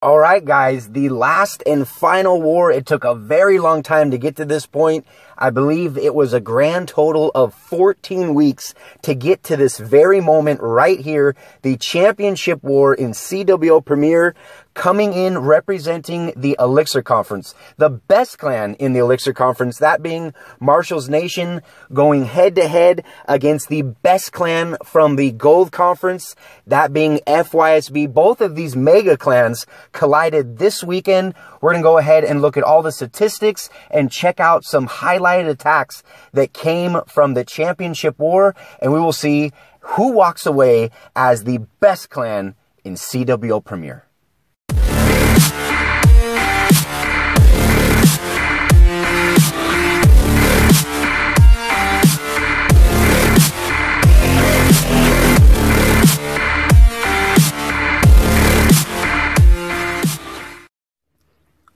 All right, guys, the last and final war. It took a very long time to get to this point. I believe it was a grand total of 14 weeks to get to this very moment right here. The championship war in CWL Premier, coming in representing the Elixir Conference. The best clan in the Elixir Conference, that being Marshals'Nation, going head-to-head against the best clan from the Gold Conference, that being Fysb. Both of these mega clans collided this weekend. We're going to go ahead and look at all the statistics and check out some highlighted attacks that came from the championship war, and we will see who walks away as the best clan in CWL Premier.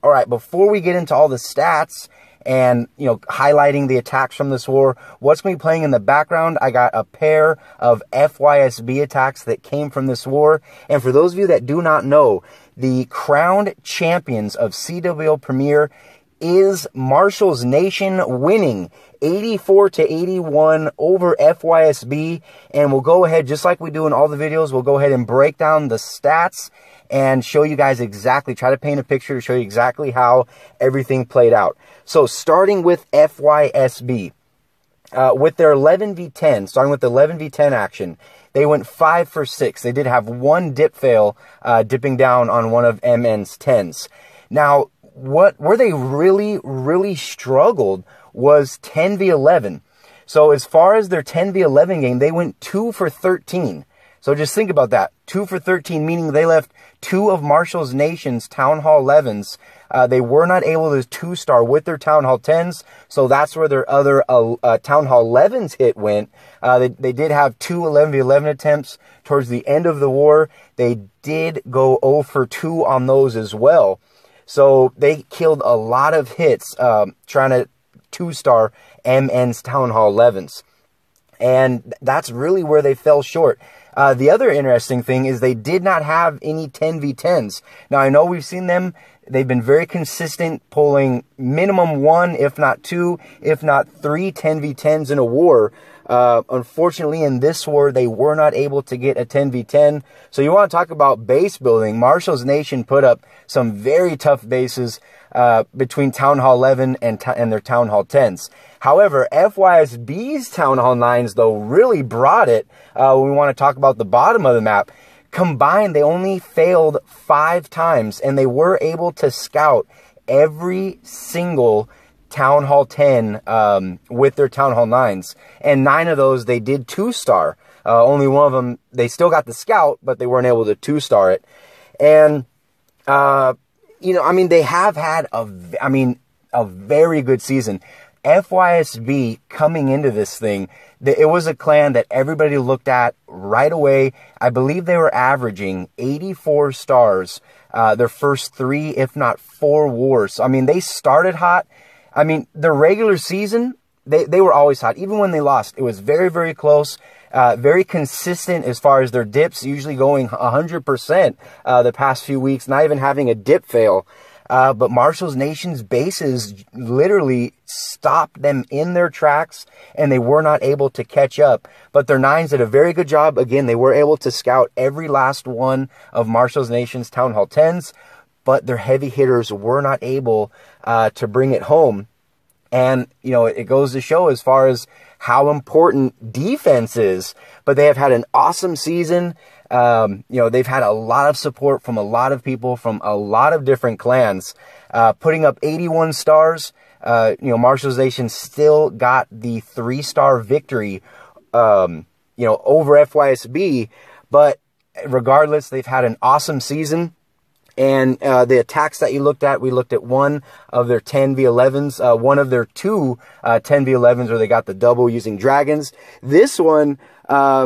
All right, before we get into all the stats and, highlighting the attacks from this war, what's going to be playing in the background, I got a pair of Fysb attacks that came from this war. And for those of you that do not know, the crowned champions of CWL Premier is Marshals'Nation, winning 84-81 over Fysb. And we'll go ahead, just like we do in all the videos, we'll go ahead and break down the stats and show you guys exactly, try to paint a picture to show you exactly how everything played out. So starting with Fysb, with their 11v10, starting with the 11v10 action, they went 5 for 6. They did have one dip fail, dipping down on one of MN's 10s. Now, where they really struggled was 10v11. So as far as their 10v11 game, they went 2 for 13. So just think about that. 2 for 13, meaning they left 2 of Marshals'Nation's Town Hall 11s. They were not able to 2-star with their Town Hall 10s, so that's where their other Town Hall 11s hit went. They did have 2 11v11 attempts towards the end of the war. They did go 0 for 2 on those as well. So they killed a lot of hits trying to 2-star MN's Town Hall 11s. And that's really where they fell short. The other interesting thing is they did not have any 10v10s. Now, I know we've seen them. They've been very consistent, pulling minimum 1, if not 2, if not 3 10v10s in a war. Unfortunately, in this war, they were not able to get a 10v10. So you want to talk about base building. Marshals'Nation put up some very tough bases between Town Hall 11 and their Town Hall 10s. However, Fysb's Town Hall 9s, though, really brought it. When we want to talk about the bottom of the map. Combined, they only failed 5 times, and they were able to scout every single Town Hall 10 with their Town Hall 9s. And 9 of those, they did 2-star. Only one of them, they still got the scout, but they weren't able to 2-star it. And, they have had a very good season. Fysb coming into this thing, it was a clan that everybody looked at right away. I believe they were averaging 84 stars their first 3, if not 4 wars. So, they started hot. The regular season, they were always hot. Even when they lost, it was very, very close. Very consistent as far as their dips, usually going 100% the past few weeks, not even having a dip fail. But Marshals'Nation's bases literally stopped them in their tracks, and they were not able to catch up. But their 9s did a very good job. Again, they were able to scout every last one of Marshals'Nation's Town Hall 10s, but their heavy hitters were not able to bring it home. And, it goes to show as far as how important defense is. But they have had an awesome season. They've had a lot of support from a lot of people from a lot of different clans, putting up 81 stars. Marshals'Nation still got the 3-star victory, over Fysb, but regardless, they've had an awesome season. And the attacks that we looked at one of their 10v11s, one of their 2 10v11s where they got the double using dragons. This one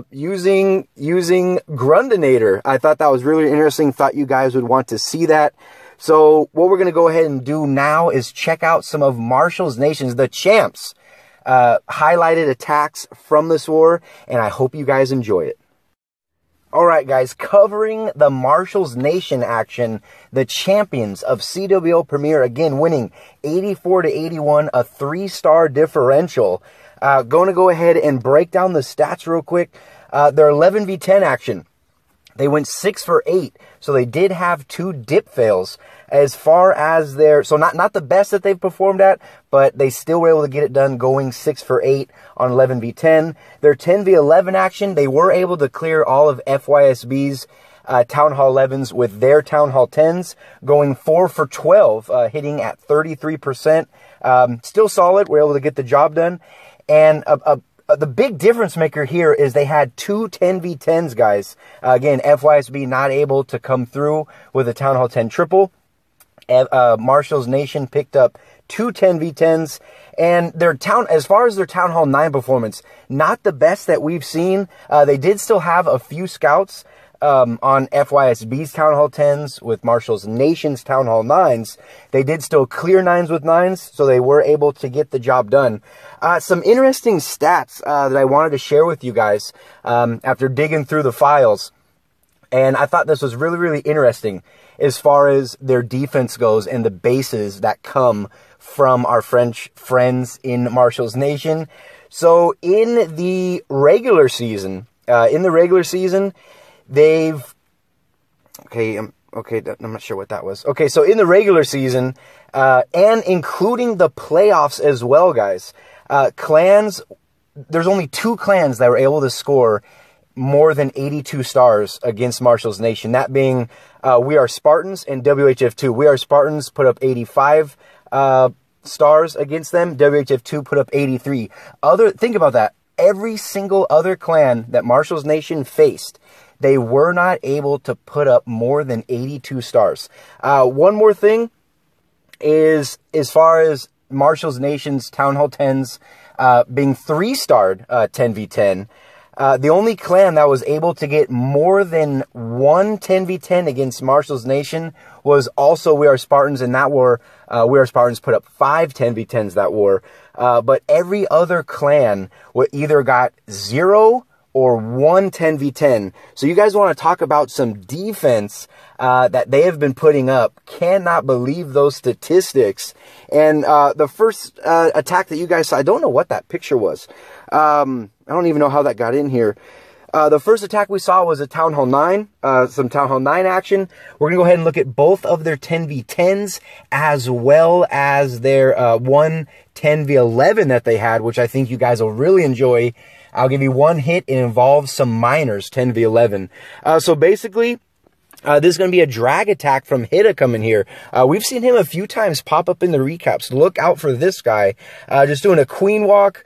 using Grundinator. I thought that was really interesting. Thought you guys would want to see that. So what we're going to go ahead and do now is check out some of Marshals'Nation's, the champs, highlighted attacks from this war, and I hope you guys enjoy it. All right, guys, covering the Marshals'Nation action, the champions of CWL Premier, again, winning 84-81, a 3-star differential. Going to go ahead and break down the stats real quick. Their 11v10 action, they went 6 for 8, so they did have 2 dip fails. As far as their, so not the best that they've performed at, but they still were able to get it done going 6 for 8 on 11v10. Their 10v11 action, they were able to clear all of FYSB's Town Hall 11s with their Town Hall 10s, going 4 for 12, hitting at 33%. Still solid, we're able to get the job done. And the big difference maker here is they had 2 10v10s, guys. Again, FYSB not able to come through with a Town Hall 10 triple. Marshals'Nation picked up 2 10v10s, and as far as their Town Hall 9 performance, not the best that we've seen. They did still have a few scouts on FYSB's Town Hall 10s with Marshals'Nation's Town Hall 9s. They did still clear 9s with 9s, so they were able to get the job done. Some interesting stats that I wanted to share with you guys after digging through the files, and I thought this was really, really interesting as far as their defense goes and the bases that come from our French friends in Marshals'Nation. So in the regular season, they've, I'm not sure what that was. Okay, so in the regular season, and including the playoffs as well, guys, clans, there's only 2 clans that were able to score more than 82 stars against Marshals'Nation. That being We Are Spartans and WHF2. We Are Spartans put up 85 stars against them. WHF2 put up 83. Think about that. Every single other clan that Marshals'Nation faced, they were not able to put up more than 82 stars. One more thing is, as far as Marshals'Nation's Town Hall 10s being 3-starred 10v10, the only clan that was able to get more than 1 10v10 against Marshals'Nation was also We Are Spartans, and that war, We Are Spartans put up 5 10v10s that war. But every other clan either got 0 or 1 10v10. So you guys want to talk about some defense that they have been putting up. Cannot believe those statistics. And the first attack that you guys saw, I don't know what that picture was. I don't even know how that got in here. The first attack we saw was a Town Hall 9, some Town Hall 9 action. We're going to go ahead and look at both of their 10v10s as well as their 1 10v11 that they had, which I think you guys will really enjoy. I'll give you one hit. It involves some miners, 10v11. So basically, this is going to be a drag attack from Hida coming here. We've seen him a few times pop up in the recaps. Look out for this guy. Just doing a queen walk,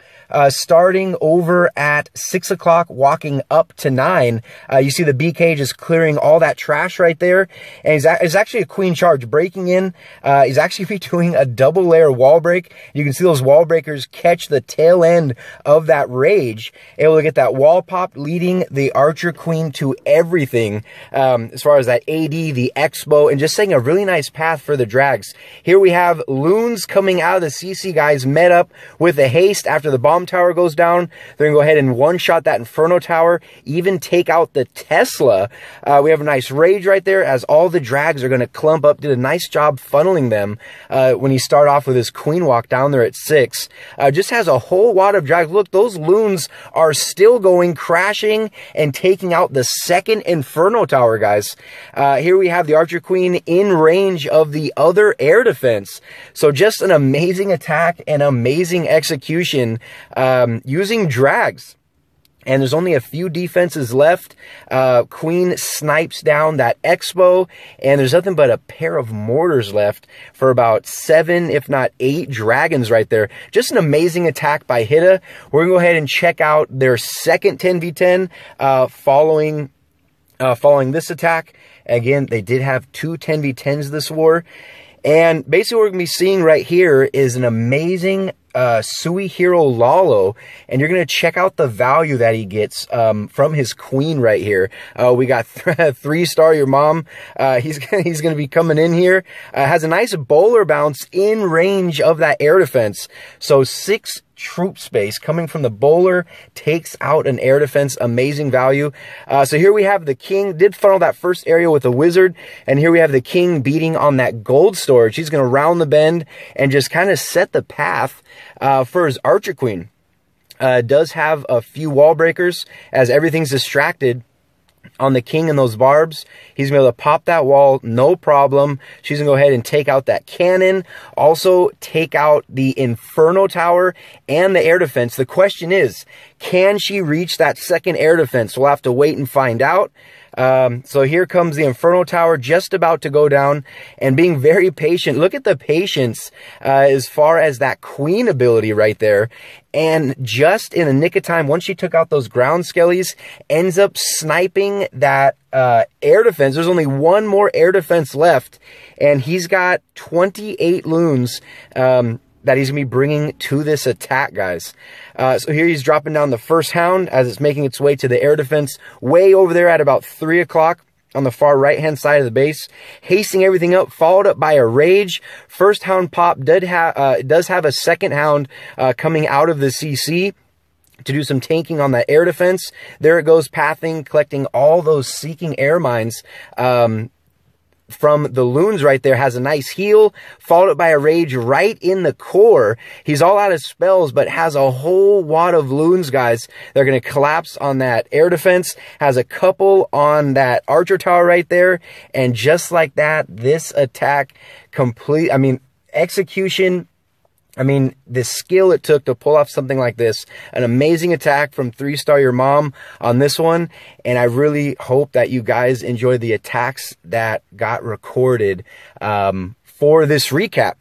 starting over at 6 o'clock, walking up to 9. You see the BK just clearing all that trash right there. And it's actually a queen charge breaking in. He's actually be doing a double layer wall break. You can see those wall breakers catch the tail end of that rage. Able to get that wall pop, leading the archer queen to everything. As far as that AD, the Expo, and just setting a really nice path for the drags. Here we have loons coming out of the CC guys met up with a haste after the bomb tower goes down. They're going to go ahead and one-shot that Inferno tower, even take out the Tesla. We have a nice rage right there as all the drags are going to clump up. Did a nice job funneling them when he started off with his queen walk down there at 6. Just has a whole lot of drags. Look, those loons are still going, crashing and taking out the second Inferno tower, guys. Here we have the Archer Queen in range of the other air defense. So just an amazing attack and amazing execution using drags. And there's only a few defenses left. Queen snipes down that Expo, and there's nothing but a pair of mortars left for about 7, if not 8 dragons right there. Just an amazing attack by Hida. We're going to go ahead and check out their second 10v10 following this attack. Again, they did have 2 10v10s this war. And basically what we're going to be seeing right here is an amazing Suihiro Lalo, and you're going to check out the value that he gets from his queen right here. We got 3-star your mom. He's going to be coming in here. Has a nice bowler bounce in range of that air defense. So 6 troop space coming from the bowler, takes out an air defense. Amazing value. So here we have the king, did funnel that first area with a wizard, and here we have the king beating on that gold storage. He's going to round the bend and just kind of set the path for his archer queen. Does have a few wall breakers as everything's distracted on the king and those barbs. He's going to be able to pop that wall, no problem. She's going to go ahead and take out that cannon. Also take out the Inferno Tower and the air defense. The question is, can she reach that second air defense? We'll have to wait and find out. So here comes the Inferno Tower, just about to go down, and being very patient. Look at the patience as far as that queen ability right there. And just in the nick of time, once she took out those ground skellies, ends up sniping that air defense. There's only one more air defense left, and he's got 28 loons that he's going to be bringing to this attack, guys. So here he's dropping down the first hound as it's making its way to the air defense way over there at about 3 o'clock on the far right-hand side of the base. Hasting everything up, followed up by a rage. First hound pop does have a second hound coming out of the CC to do some tanking on that air defense. There it goes, pathing, collecting all those seeking air mines from the loons right there. Has a nice heal, followed up by a rage right in the core. He's all out of spells, but has a whole wad of loons, guys. They're going to collapse on that air defense. Has a couple on that archer tower right there. And just like that, this attack execution. The skill it took to pull off something like this. An amazing attack from 3-star Your Mom on this one. And I really hope that you guys enjoy the attacks that got recorded for this recap.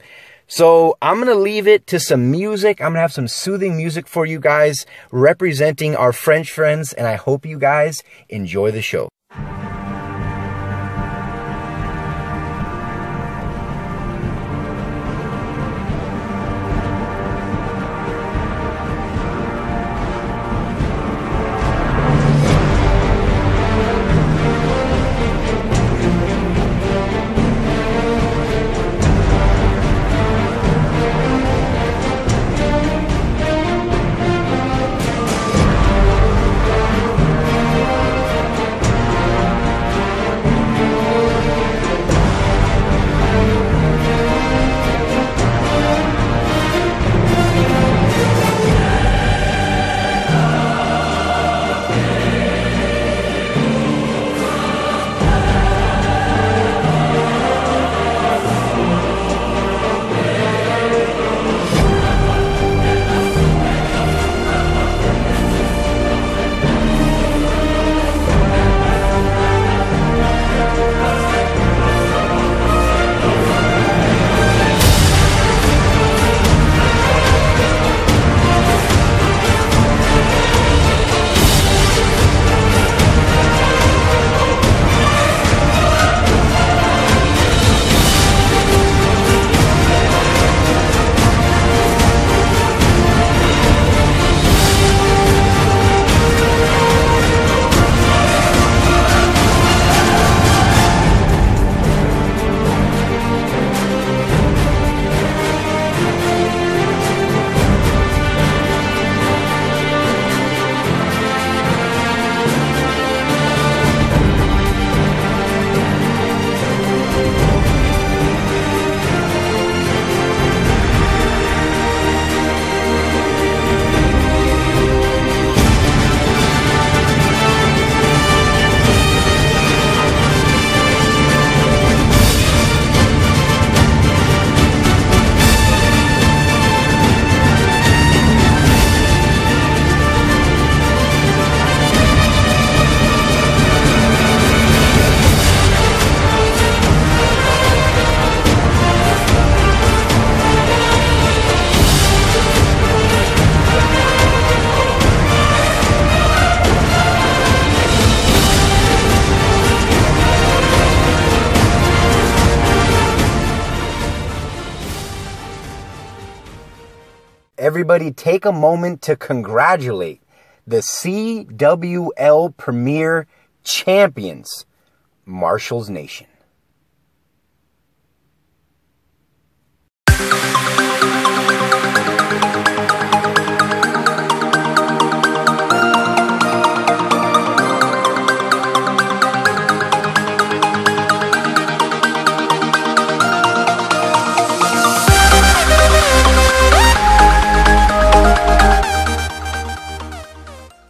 So I'm going to leave it to some music. I'm going to have some soothing music for you guys representing our French friends. And I hope you guys enjoy the show. Everybody take a moment to congratulate the CWL Premier Champions, Marshals'Nation.